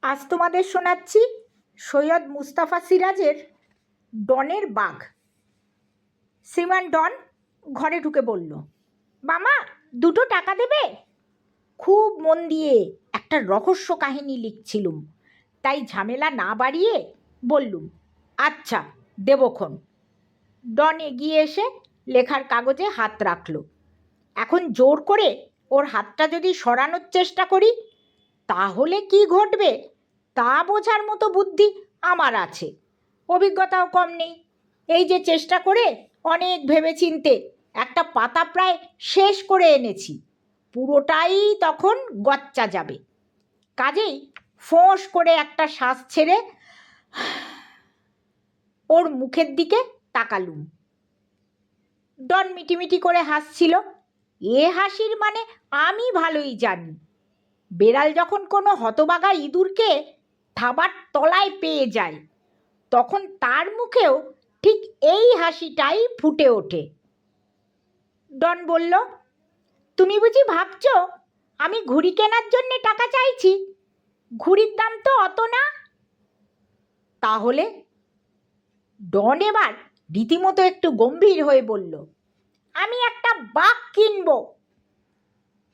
আজ তোমাদের শোনাচ্ছি সৈয়দ মুস্তাফা সিরাজের ডনের বাঘ। শ্রীমান ডন ঘরে ঢুকে বলল, মামা 2টো টাকা দেবে? খুব মন দিয়ে একটা রহস্য কাহিনী লিখছিলুম, তাই ঝামেলা না বাড়িয়ে বললুম, আচ্ছা দেবক্ষণ। ডন এগিয়ে এসে লেখার কাগজে হাত রাখল। এখন জোর করে ওর হাতটা যদি সরানোর চেষ্টা করি তাহলে কি ঘটবে তা বোঝার মতো বুদ্ধি আমার আছে, অভিজ্ঞতাও কম নেই। এই যে চেষ্টা করে অনেক ভেবেচিন্তে একটা পাতা প্রায় শেষ করে এনেছি, পুরোটাই তখন গচ্চা যাবে। কাজেই ফোঁস করে একটা শ্বাস ছেড়ে ওর মুখের দিকে তাকালুম। ডন মিটিমিটি করে হাসছিল। এ হাসির মানে আমি ভালোই জানি। বেড়াল যখন কোনো হতবাগা ইঁদুরকে থাবার তলায় পেয়ে যায় তখন তার মুখেও ঠিক এই হাসিটাই ফুটে ওঠে। ডন বলল, তুমি বুঝি ভাবছ আমি ঘুড়ি কেনার জন্যে টাকা চাইছি? ঘুড়ির দাম তো অত না। তাহলে? ডন এবার রীতিমতো একটু গম্ভীর হয়ে বলল, আমি একটা বাঘ কিনব।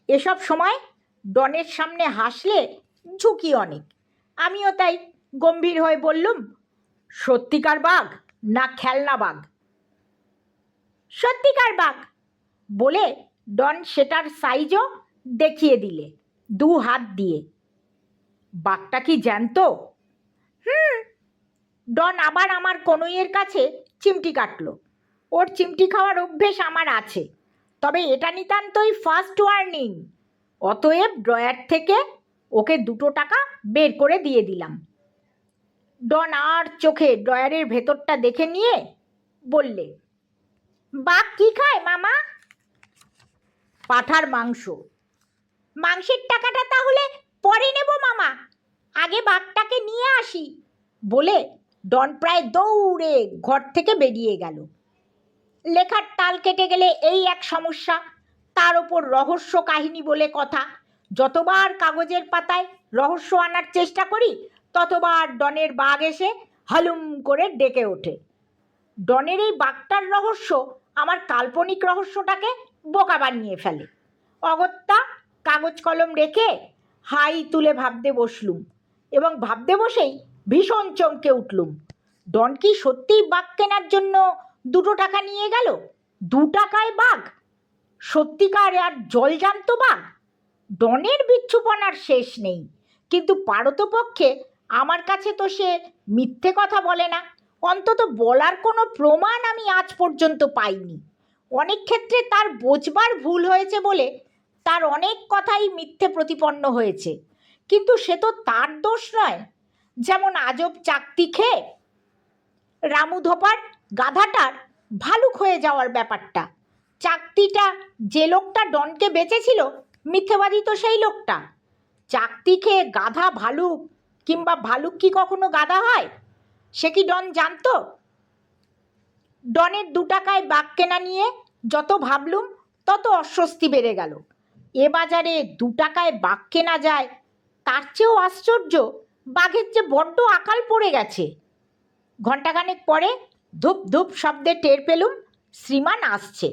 এসব সময় ডনের সামনে হাসলে ঝুঁকি অনেক। আমিও তাই গম্ভীর হয়ে বললুম, সত্যিকার বাঘ না খেলনা বাঘ? সত্যিকার বাঘ বলে ডন সেটার সাইজও দেখিয়ে দিলে 2 হাত দিয়ে। বাঘটা কি জ্যান্ত? ডন আবার আমার কনুইয়ের কাছে চিমটি কাটল। ওর চিমটি খাওয়ার অভ্যেস আমার আছে, তবে এটা নিতান্তই ফার্স্ট ওয়ার্নিং। অতএব ড্রয়ার থেকে ওকে 2টো টাকা বের করে দিয়ে দিলাম। ডন আর চোখে ড্রয়ারের ভেতরটা দেখে নিয়ে বললে, বাঘ কি খায় মামা? পাঁঠার মাংস। মাংসের টাকাটা তাহলে পরে নেব মামা, আগে বাঘটাকে নিয়ে আসি বলে ডন প্রায় দৌড়ে ঘর থেকে বেরিয়ে গেল। লেখার তাল কেটে গেলে এই এক সমস্যা, তার ওপর রহস্য কাহিনী বলে কথা। যতবার কাগজের পাতায় রহস্য আনার চেষ্টা করি ততবার ডনের বাঘ এসে হালুম করে ডেকে ওঠে। ডনের এই বাঘটার রহস্য আমার কাল্পনিক রহস্যটাকে বোকা বানিয়ে ফেলে। অগত্যা কাগজ কলম রেখে হাই তুলে ভাবতে বসলুম এবং ভাবতে বসেই ভীষণ চমকে উঠলুম। ডন কি সত্যিই বাঘ কেনার জন্য 2টো টাকা নিয়ে গেল? 2 টাকায় বাঘ? সত্যিকার আর জলজান্ত বাঘ? ডনের বিচ্ছুপনার শেষ নেই, কিন্তু পারতপক্ষে আমার কাছে তো সে মিথ্যে কথা বলে না। অন্তত বলার কোনো প্রমাণ আমি আজ পর্যন্ত পাইনি। অনেক ক্ষেত্রে তার বোঝবার ভুল হয়েছে বলে তার অনেক কথাই মিথ্যে প্রতিপন্ন হয়েছে, কিন্তু সে তো তার দোষ নয়। যেমন আজব চাকতি খেয়ে রামু ধোপার গাধাটার ভালুক হয়ে যাওয়ার ব্যাপারটা। চাকতিটা যে লোকটা ডনকে বেচেছিল মিথ্যেবাদী তো সেই লোকটা। চাকতি খেয়ে গাধা ভালুক কিংবা ভালুক কি কখনো গাধা হয় সে কি ডন জানতো? ডনের 2 টাকায় বাঘ কেনা নিয়ে যত ভাবলুম তত অস্বস্তি বেড়ে গেল। এ বাজারে 2 টাকায় বাঘ কেনা যায় তার চেয়েও আশ্চর্য বাঘের যে বড্ড আকাল পড়ে গেছে। ঘণ্টাখানেক পরে ধূপ ধূপ শব্দে টের পেলুম শ্রীমান আসছে।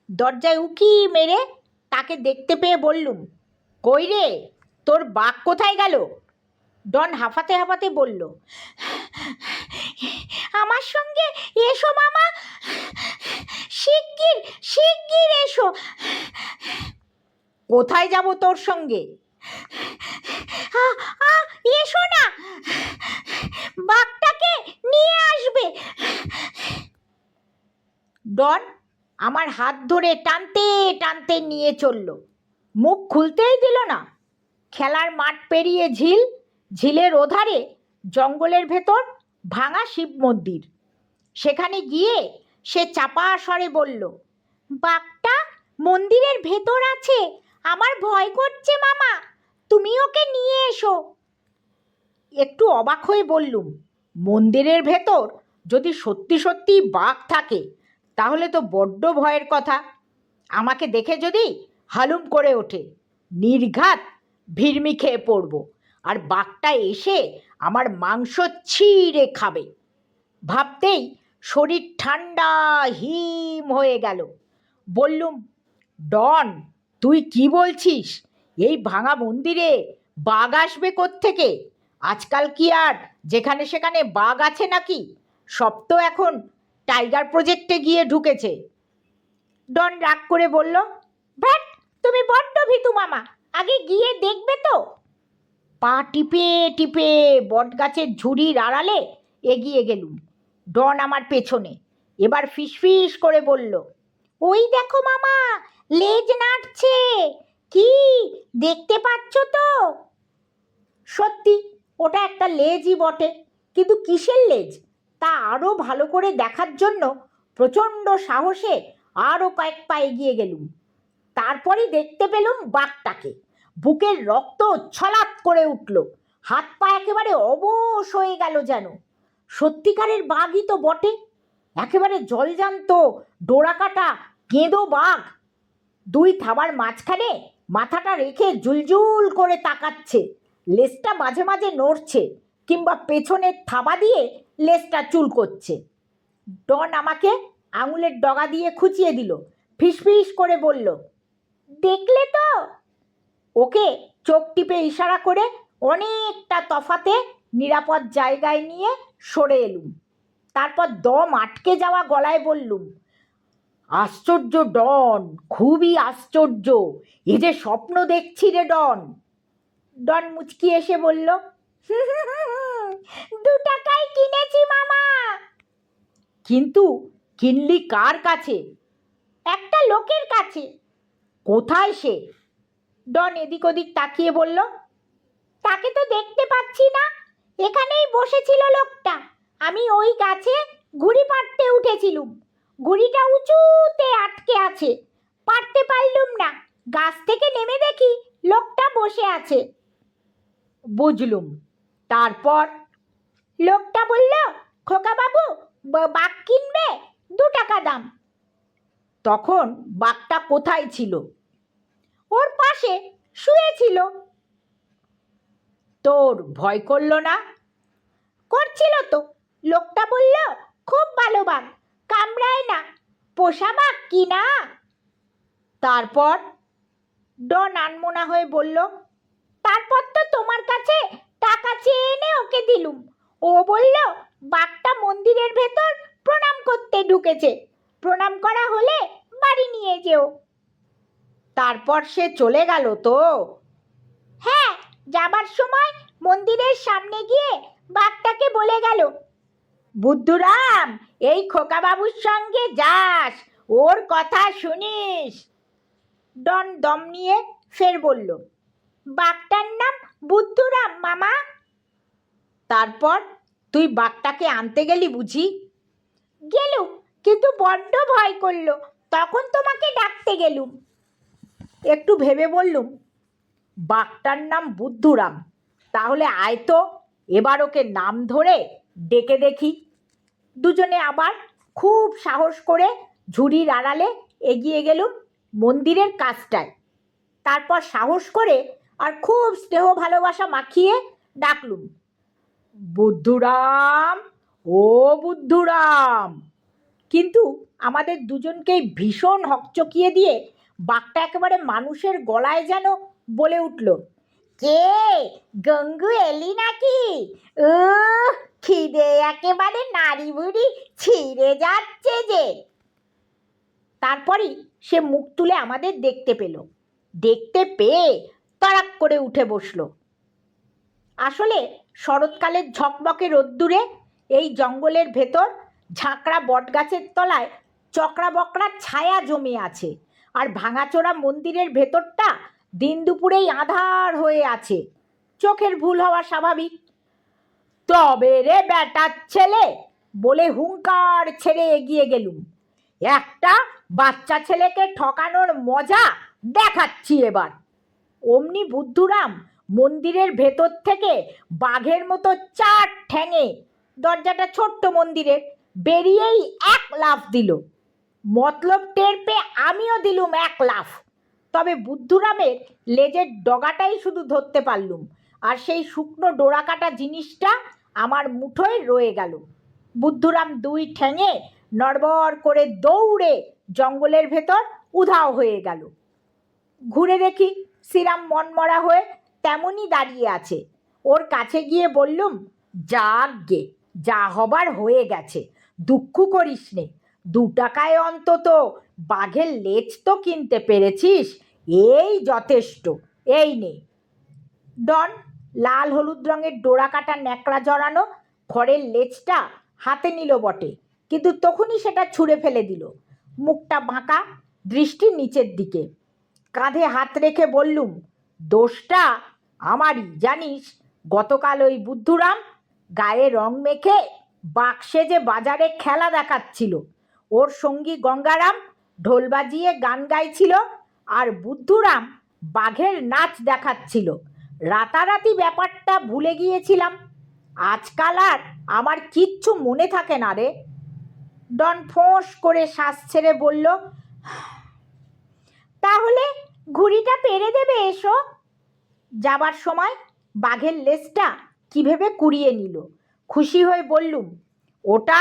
দরজায় উকি মেরে তাকে দেখতে পেয়ে বললুম, কই রে, তোর বাঘ কোথায় গেল? ডন হাঁফাতে হাঁফাতে বলল, আমার সঙ্গে এসো মামা, শিগগির শিগগির এসো। কোথায় যাব তোর সঙ্গে? এসো না, বাঘটাকে নিয়ে আসবে। ডন আমার হাত ধরে টানতে টানতে নিয়ে চলল। মুখ খুলতেই দিল না। খেলার মাঠ পেরিয়ে ঝিল, ঝিলের ওধারে জঙ্গলের ভেতর ভাঙা শিব মন্দির। সেখানে গিয়ে সে চাপা স্বরে বলল, বাঘটা মন্দিরের ভেতর আছে, আমার ভয় করছে মামা, তুমি ওকে নিয়ে এসো। একটু অবাক হয়ে বললুম, মন্দিরের ভেতর যদি সত্যি সত্যি বাঘ থাকে তাহলে তো বড্ড ভয়ের কথা। আমাকে দেখে যদি হালুম করে ওঠে নির্ঘাত ভিড়মি খেয়ে পড়ব। আর বাঘটা এসে আমার মাংস ছিঁড়ে খাবে। ভাবতেই শরীর ঠান্ডা হিম হয়ে গেল। বললুম, ডন, তুই কি বলছিস? এই ভাঙা মন্দিরে বাঘ আসবে কোত্থেকে? আজকাল কি আর যেখানে সেখানে বাঘ আছে নাকি? সব তো এখন টাইগার প্রজেক্টে গিয়ে ঢুকেছে। ডন রাগ করে বলল, ভ্যাট, তুমি বড্ড ভীতু মামা, আগে গিয়ে দেখবে তো। পা টিপে টিপে বটগাছের ঝুড়ির আড়ালে এগিয়ে গেলুম। ডন আমার পেছনে। এবার ফিসফিস করে বলল, ওই দেখো মামা, লেজ নাড়ছে। কি দেখতে পাচ্ছ তো? সত্যি ওটা একটা লেজই বটে, কিন্তু কিসের লেজ তা আরও ভালো করে দেখার জন্য প্রচণ্ড সাহসে আরও কয়েক পা এগিয়ে গেলুম। তারপরই দেখতে পেলুম বাঘটাকে। বুকের রক্ত ছলাৎ করে উঠল, হাত পা একেবারে অবশ হয়ে গেল যেন। সত্যিকারের বাঘই তো বটে, একেবারে জলজান্ত ডোরাকাটা কেঁদো বাঘ। দুই থাবার মাঝখানে মাথাটা রেখে জুলজুল করে তাকাচ্ছে, লেজটা মাঝে মাঝে নড়ছে, কিংবা পেছনের থাবা দিয়ে লেজটা চুল করছে। ডন আমাকে আঙুলের ডগা দিয়ে খুঁচিয়ে দিল, ফিসফিস করে বলল, দেখলে তো? ওকে চোখ টিপে ইশারা করে অনেকটা তফাতে নিরাপদ জায়গায় নিয়ে সরে এলুম। তারপর দম আটকে যাওয়া গলায় বললুম, আশ্চর্য ডন, খুবই আশ্চর্য। এ যে স্বপ্ন দেখছি রে ডন। ডন মুচকি এসে বলল, 2 টাকায় কিনেছি মামা। কিন্তু কিনলি কার কাছে? একটা লোকের কাছে। কোথায় সে? ডন এদিক ওদিক তাকিয়ে বলল, তাকে তো দেখতে পাচ্ছি না, এখানেই বসেছিল লোকটা। আমি ওই গাছে ঘুড়ি পাড়তে উঠেছিলুম, ঘুড়িটা উঁচুতে আটকে আছে, পারতে পারলুম না। গাছ থেকে নেমে দেখি লোকটা বসে আছে। বুঝলুম। তারপর? লোকটা বলল, খোকা বাবু, বাঘ কিনবে, 2 টাকা দাম। তখন বাঘটা কোথায় ছিল? ওর পাশে শুয়েছিল। তোর ভয় করলো না? করছিল তো। লোকটা বলল, খুব ভালো বাঘ, কামড়ায় না, পোষা বাঘ কি না। তারপর? ডন আনমনা হয়ে বলল, তারপর তো তোমার কাছে টাকা চেয়ে এনে ওকে দিলুম। ও বলল বাঘটা মন্দিরের ভেতর প্রণাম করতে ঢুকেছে, প্রণাম করা হলে বাড়ি নিয়ে যেও। তারপর সে চলে গেল তো? হ্যাঁ, যাবার সময় মন্দিরের সামনে গিয়ে বাঘটাকে বলে গেল, বুদ্ধুরাম, এই খোকাবাবুর সঙ্গে যাস, ওর কথা শুনিস। ডন দম নিয়ে ফের বলল, বাঘটার নাম বুদ্ধুরাম মামা। তারপর তুই বাঘটাকে আনতে গেলি বুঝি? গেলুম, কিন্তু বড্ড ভয় করলো, তখন তোমাকে ডাকতে গেলুম। একটু ভেবে বললুম, বাঘটার নাম বুদ্ধুরাম, তাহলে আয় তো, এবার ওকে নাম ধরে ডেকে দেখি। দুজনে আবার খুব সাহস করে ঝুড়ির আড়ালে এগিয়ে গেলুম মন্দিরের কাছটায়। তারপর সাহস করে আর খুব স্নেহ ভালোবাসা মাখিয়ে ডাকলুম, বুদ্ধুরাম, ও বুদ্ধুরাম। কিন্তু আমাদের দুজনকেই ভীষণ হকচকিয়ে দিয়ে বাঘটা একেবারে মানুষের গলায় যেন বলে উঠল, কে গঙ্গু এলি নাকি? খিদে একেবারে নাড়ি বুড়ি ছিঁড়ে যাচ্ছে যে। তারপরই সে মুখ তুলে আমাদের দেখতে পেল। দেখতে পেয়ে তড়াক করে উঠে বসলো। আসলে শরৎকালের ঝকমকে রোদ্দুরে এই জঙ্গলের ভেতর ঝাঁকড়া বটগাছের তলায় চকরা বকরা ছায়া জমে আছে, আর ভাঙাচোরা মন্দিরের ভেতরটা দিন দুপুরেই আঁধার হয়ে আছে। চোখের ভুল হওয়া স্বাভাবিক। তবে রে বেটার ছেলে, বলে হুঙ্কার ছেড়ে এগিয়ে গেলুম, একটা বাচ্চা ছেলেকে ঠকানোর মজা দেখাচ্ছি এবার। অমনি বুদ্ধুরাম মন্দিরের ভেতর থেকে বাঘের মতো 4 ঠ্যাঙে, দরজাটা ছোট্ট মন্দিরের, বেরিয়েই 1 লাফ দিল। মতলব টের পেয়ে আমিও দিলুম 1 লাফ। তবে বুদ্ধুরামের লেজের ডগাটাই শুধু ধরতে পারলুম, আর সেই শুকনো ডোরাকাটা জিনিসটা আমার মুঠোয় রয়ে গেল। বুদ্ধুরাম দুই ঠ্যাঙে নড়বড় করে দৌড়ে জঙ্গলের ভেতর উধাও হয়ে গেল। ঘুরে দেখি শ্রীরাম মনমরা হয়ে তেমনই দাঁড়িয়ে আছে। ওর কাছে গিয়ে বললুম, যাক গে, যা হবার হয়ে গেছে, দুঃখ করিস নে। 2 টাকায় অন্তত বাঘের লেজ তো কিনতে পেরেছিস, এই যথেষ্ট। এই নে। ডন লাল হলুদ রঙের ডোরাকাটা ন্যাকড়া জড়ানো খড়ের লেজটা হাতে নিল বটে, কিন্তু তখনই সেটা ছুঁড়ে ফেলে দিল। মুখটা বাঁকা, দৃষ্টি নিচের দিকে। কাঁধে হাত রেখে বললুম, দোষটা আমারই জানিস। গতকাল ওই বুদ্ধুরাম গায়ে রং মেখে বাঘ সেজে বাজারে খেলা দেখাচ্ছিল। ওর সঙ্গী গঙ্গারাম ঢোল বাজিয়ে গান গাইছিল, আর বুদ্ধুরাম বাঘের নাচ দেখাচ্ছিল। রাতারাতি ব্যাপারটা ভুলে গিয়েছিলাম। আজকাল আর আমার কিচ্ছু মনে থাকে না রে। ডন ফোঁস করে শ্বাস ছেড়ে বলল, তাহলে ঘুড়িটা পেরে দেবে এসো। যাবার সময় বাঘের লেজটা কি ভেবে কুড়িয়ে নিল। খুশি হয়ে বললুম, ওটা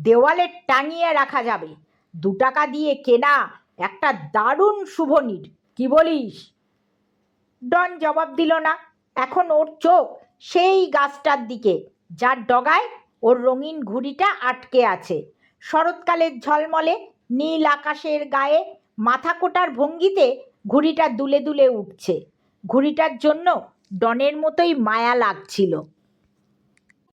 দেওয়ালে টাঙিয়ে রাখা যাবে। 2 টাকা দিয়ে কেনা একটা দারুণ শুভনীড়, কি বলিস? ডন জবাব দিল না। এখন ওর চোখ সেই গাছটার দিকে, যার ডগায় ওর রঙিন ঘুড়িটা আটকে আছে। শরৎকালের ঝলমলে নীল আকাশের গায়ে মাথা কোটার ভঙ্গিতে ঘুড়িটা দুলে দুলে উঠছে। ঘুড়িটার জন্য ডনের মতোই মায়া লাগছিল।